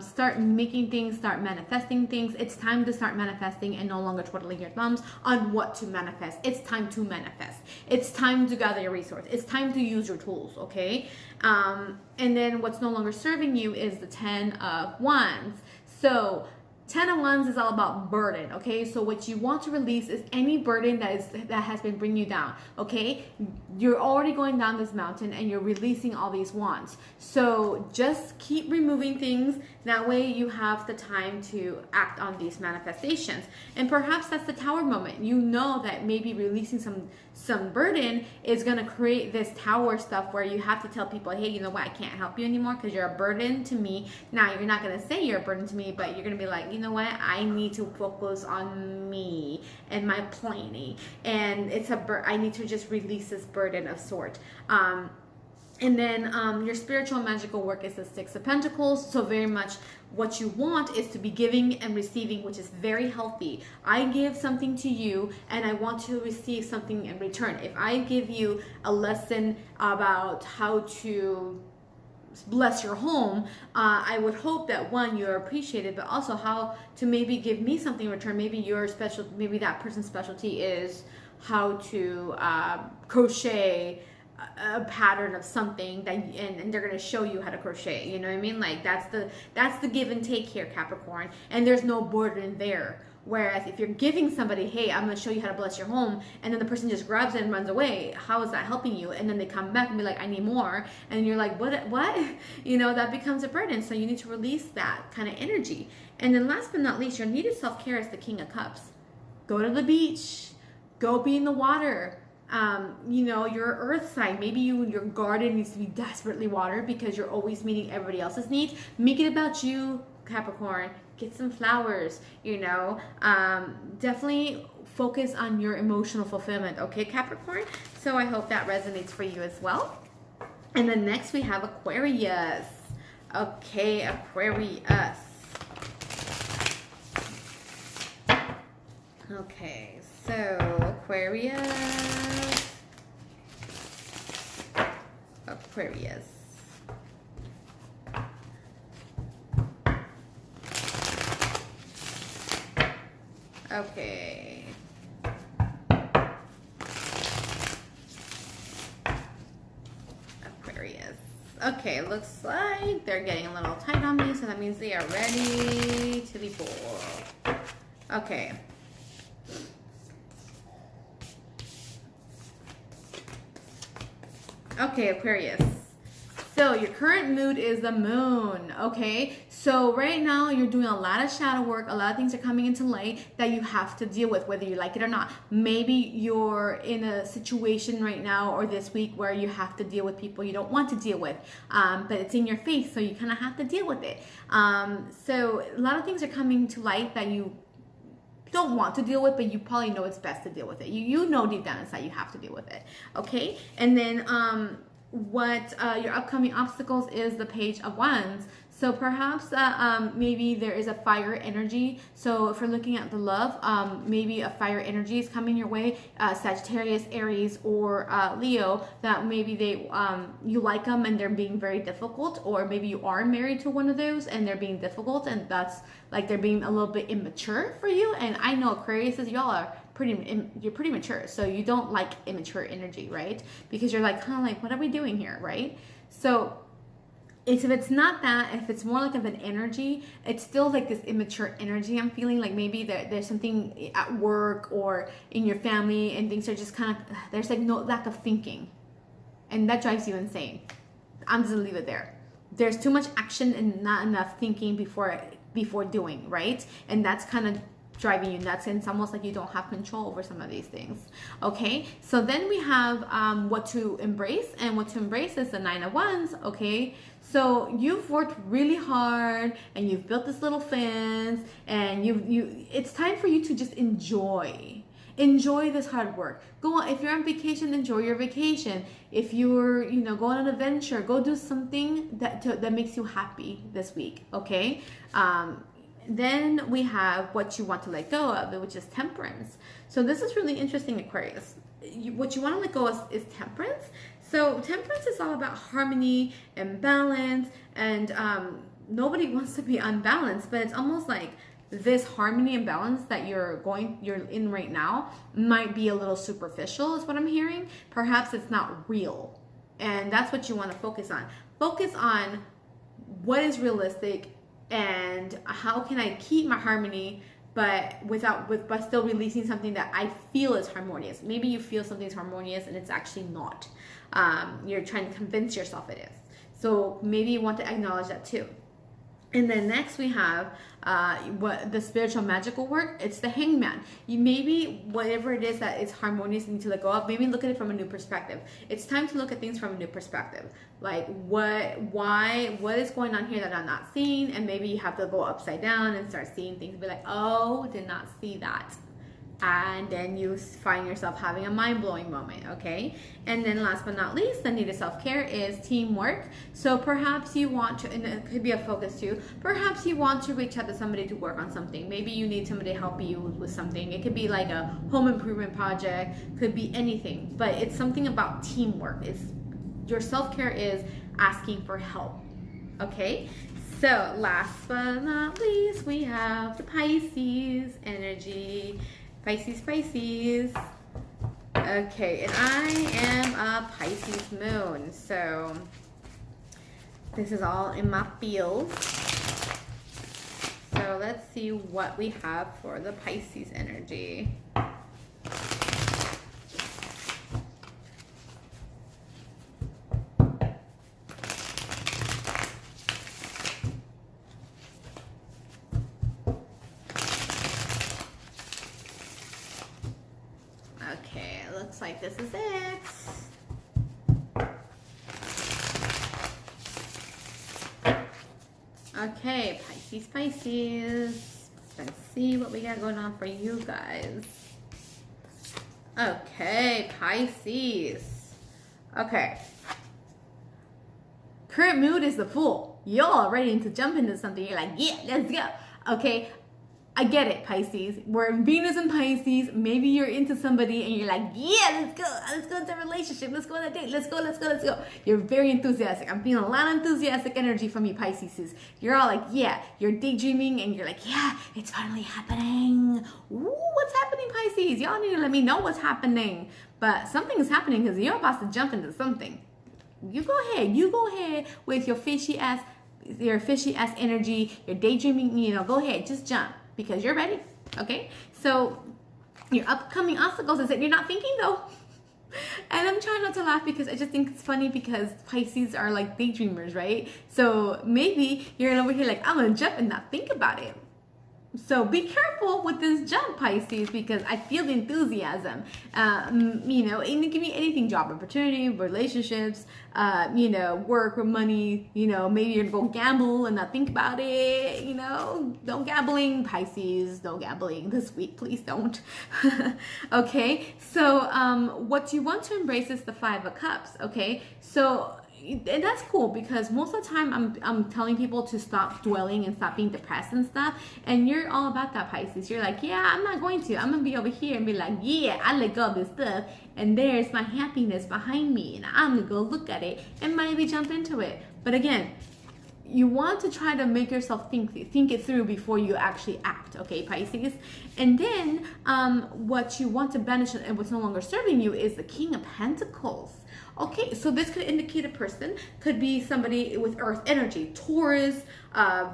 Start making things, start manifesting things. It's time to start manifesting and no longer twiddling your thumbs on what to manifest. It's time to manifest. It's time to gather your resource. It's time to use your tools, okay? And then what's no longer serving you is the 10 of Wands. So 10 of Wands is all about burden, okay? So what you want to release is any burden that has been bringing you down, okay? You're already going down this mountain and you're releasing all these wands. So just keep removing things. That way you have the time to act on these manifestations. And perhaps that's the Tower moment. You know that maybe releasing some burden is going to create this Tower stuff where you have to tell people, hey, you know what, I can't help you anymore because you're a burden to me. Now, you're not going to say you're a burden to me, but you're going to be like, you know what, I need to focus on me and my planning. And I need to just release this burden of sort. And then your spiritual and magical work is the Six of Pentacles. So very much what you want is to be giving and receiving, which is very healthy. I give something to you and I want to receive something in return. If I give you a lesson about how to bless your home, I would hope that one, you're appreciated, but also how to maybe give me something in return. Maybe maybe that person's specialty is how to crochet a pattern of something that and they're going to show you how to crochet, you know what I mean? Like that's the give and take here, Capricorn, and there's no burden there. Whereas if you're giving somebody, hey, I'm going to show you how to bless your home, and then the person just grabs it and runs away, how is that helping you? And then they come back and be like, I need more, and you're like, what? You know, that becomes a burden. So you need to release that kind of energy. And then last but not least, your needed self-care is the King of Cups. Go to the beach, go be in the water. You know, your earth sign, maybe your garden needs to be desperately watered because you're always meeting everybody else's needs. Make it about you, Capricorn. Get some flowers, you know. Definitely focus on your emotional fulfillment, okay, Capricorn? So I hope that resonates for you as well. And then next we have Aquarius. Okay, Aquarius. Okay, so Aquarius. Okay. Aquarius. Okay, looks like they're getting a little tight on me, so that means they are ready to be pulled. Okay. Okay, Aquarius. So your current mood is the Moon, okay? So right now you're doing a lot of shadow work. A lot of things are coming into light that you have to deal with, whether you like it or not. Maybe you're in a situation right now or this week where you have to deal with people you don't want to deal with, but it's in your face, so you kind of have to deal with it. So a lot of things are coming to light that you don't want to deal with, but you probably know it's best to deal with it. You know deep down inside you have to deal with it, okay? And then what your upcoming obstacles is the Page of Wands. So perhaps maybe there is a fire energy. So if we're looking at the love, maybe a fire energy is coming your way, Sagittarius, Aries, or Leo, that maybe they you like them and they're being very difficult, or maybe you are married to one of those and they're being difficult, and that's like they're being a little bit immature for you. And I know Aquarius, y'all are you're pretty mature, so you don't like immature energy, right? Because you're like, like, what are we doing here, right? So if it's not that, if it's more like of an energy, it's still like this immature energy I'm feeling. Like maybe there's something at work or in your family and things are just kind of, there's like no lack of thinking, and that drives you insane. I'm just gonna leave it there. There's too much action and not enough thinking before doing, right? And that's kind of driving you nuts, and it's almost like you don't have control over some of these things. Okay, so then we have what to embrace, and what to embrace is the 9 of Wands. Okay, so you've worked really hard and you've built this little fence, and it's time for you to just enjoy this hard work. Go on, if you're on vacation, enjoy your vacation. If you're going on an adventure, go do something that makes you happy this week. Okay, then we have what you want to let go of, which is temperance. So this is really interesting, Aquarius. What you want to let go of is temperance. So temperance is all about harmony and balance, and nobody wants to be unbalanced, but it's almost like this harmony and balance that you're in right now might be a little superficial, is what I'm hearing. Perhaps it's not real, and that's what you want to focus on. Focus on what is realistic, and how can I keep my harmony, but still releasing something that I feel is harmonious. Maybe you feel something's harmonious and it's actually not. You're trying to convince yourself it is. So maybe you want to acknowledge that too. And then next we have what the spiritual magical work. It's the Hangman. You maybe whatever it is that is harmonious and need to let go of, maybe look at it from a new perspective. It's time to look at things from a new perspective. Like what is going on here that I'm not seeing, and maybe you have to go upside down and start seeing things. Be like, oh, did not see that. And then you find yourself having a mind-blowing moment, okay? And then last but not least, the need of self-care is teamwork. So perhaps you want to, and it could be a focus too, perhaps you want to reach out to somebody to work on something. Maybe you need somebody to help you with something. It could be like a home improvement project, could be anything, but it's something about teamwork. It's your self-care is asking for help, okay? So last but not least, we have the Pisces energy. Pisces. Okay, and I am a Pisces moon, so this is all in my field. So let's see what we have for the Pisces energy. Okay, it looks like this is it. Okay, Pisces. Let's see what we got going on for you guys. Okay, Pisces. Okay. Current mood is the Fool. You're ready to jump into something. You're like, yeah, let's go. Okay. I get it, Pisces. We're in Venus and Pisces. Maybe you're into somebody and you're like, yeah, let's go into a relationship. Let's go on a date. Let's go. You're very enthusiastic. I'm feeling a lot of enthusiastic energy from you, Pisces. You're all like, yeah, you're daydreaming and you're like, yeah, it's finally happening. Ooh, what's happening, Pisces? Y'all need to let me know what's happening. But something is happening because you're about to jump into something. You go ahead with your fishy ass energy, your daydreaming, go ahead, just jump. Because you're ready, okay? So your upcoming obstacles is that you're not thinking though. And I'm trying not to laugh because I just think it's funny because Pisces are like daydreamers, right? So maybe you're over here like, I'm gonna jump and not think about it. So be careful with this jump, Pisces, because I feel the enthusiasm. And it can be anything: job opportunity, relationships, work or money. Maybe you're gonna go gamble and not think about it. Don't gambling, Pisces. No gambling this week, please don't. Okay, so what you want to embrace is the 5 of Cups. Okay, so and that's cool because most of the time I'm telling people to stop dwelling and stop being depressed and stuff. And you're all about that, Pisces. You're like, yeah, I'm not going to. I'm going to be over here and be like, yeah, I let go of this stuff. And there's my happiness behind me. And I'm going to go look at it and maybe jump into it. But again, you want to try to make yourself think it through before you actually act, okay, Pisces? And then what you want to banish and what's no longer serving you is the King of Pentacles. Okay, so this could indicate a person, could be somebody with earth energy, Taurus,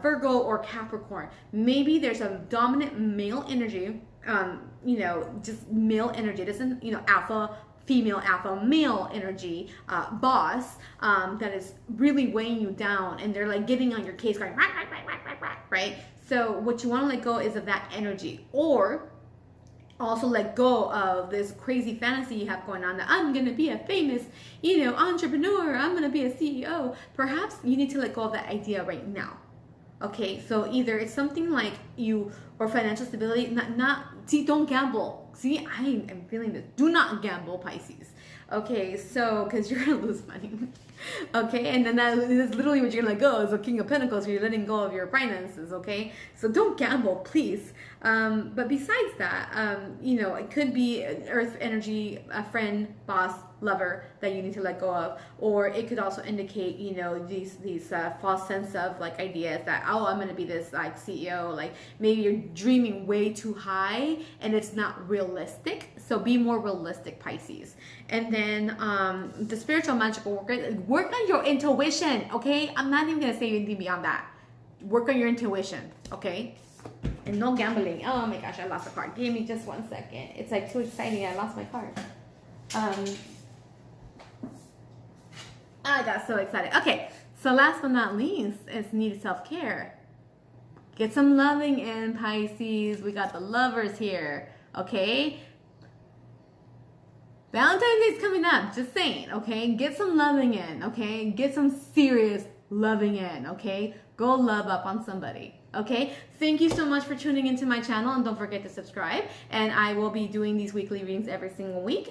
Virgo, or Capricorn. Maybe there's a dominant male energy, just male energy. It doesn't, alpha, female, alpha, male energy boss that is really weighing you down, and they're like getting on your case going, right? So what you want to let go is of that energy, or also let go of this crazy fantasy you have going on that I'm going to be a famous, entrepreneur, I'm going to be a CEO. Perhaps you need to let go of that idea right now. Okay, so either it's something like you, or financial stability, see, don't gamble. See, I am feeling this. Do not gamble, Pisces. Okay, so, because you're going to lose money. Okay, and then that is literally what you're going to let go is a King of Pentacles, so you're letting go of your finances, okay? So don't gamble, please. But besides that, it could be an earth energy, a friend, boss, lover that you need to let go of, or it could also indicate these false sense of like ideas that, oh, I'm gonna be this like CEO, like maybe you're dreaming way too high and it's not realistic. So be more realistic, Pisces. And then the spiritual magical work on your intuition, okay? I'm not even gonna say anything beyond that. Work on your intuition, okay? And no gambling. Oh my gosh, I lost a card. Give me just 1 second. It's like too exciting. I lost my card. I got so excited. Okay, so last but not least is needed self-care. Get some loving in, Pisces. We got the lovers here, okay? Valentine's Day is coming up, just saying, okay? Get some loving in, okay? Get some serious loving in, okay? Go love up on somebody, okay? Thank you so much for tuning into my channel, and don't forget to subscribe. And I will be doing these weekly readings every single week.